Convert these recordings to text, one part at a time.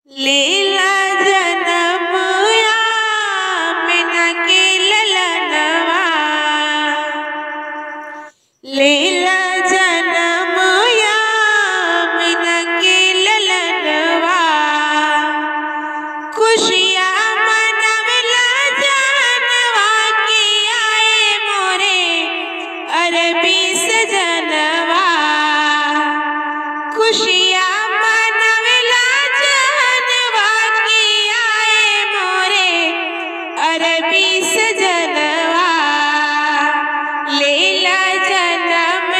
लीला जनम आमिना के ललनवा, लीला जनम आमिना के ललनवा, खुशियाँ मनवला जानवा के आए मोरे अरबी सजनवा, खुशियाँ अरबी सजनवा, लीला जनम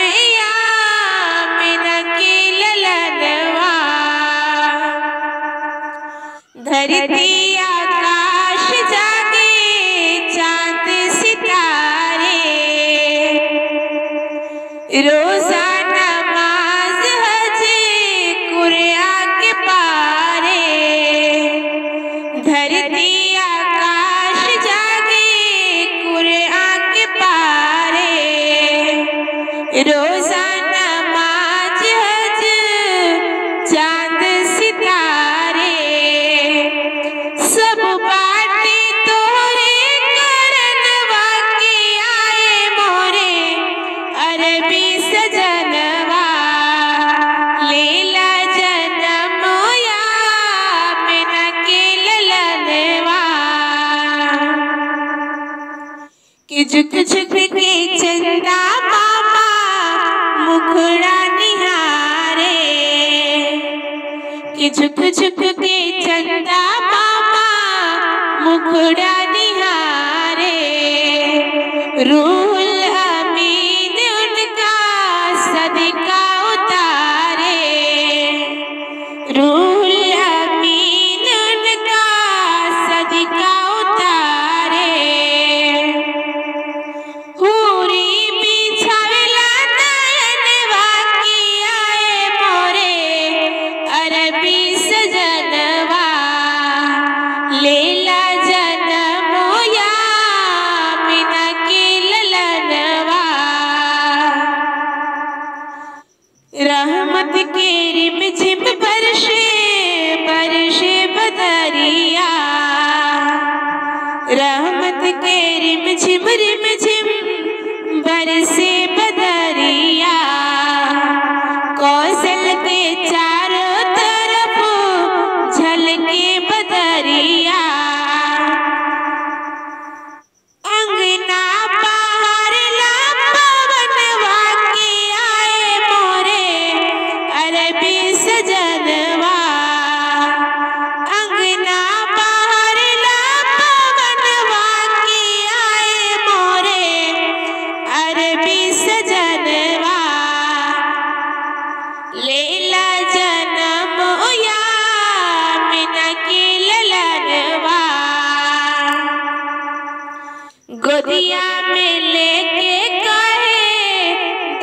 आमिना के ललनवा, धरती आकाश जागे चाँद सितारे, रोज़ा नमाज हज कुरान के पारे, धरती रोज़ा नमाज हज चाँद सितारे, सब बाटे तोरे करनवा के आए मोरे अरबी सजनवा, लीला जनम आमिना के ललनवा, कि झुक झुक के चंदा मुखड़ा निहारे, कि झुक झुक के चंदा मामा मुखड़ा निहारे, रूहुल अमीन उनका सदका उतारे, रूहुल अमीन उनका सदका उतारे, अरबी सजनवा, लीला जनम आमिना के ललनवा, रहमत के रिमझिम बरसे बरसे बदरिया, रहमत के रिमझिम रिमझिम बरसे बदरिया, कौशल के चारों तरफ झलके बदरिया, अंगना बाहर ला पवनवा के आए मोरे अरबी सजनवा, अंगना बाहर ला पवनवा के आए मोरे अरबी सजनवा, लीला जनम आमिना के ललनवा, गोदिया में लेके कहे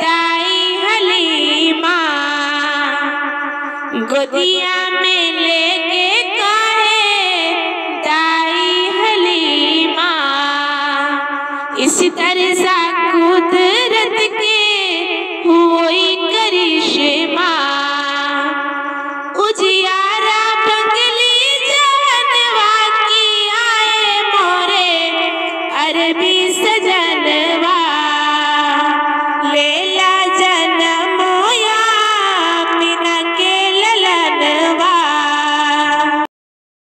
दाई हलीमा, गोदिया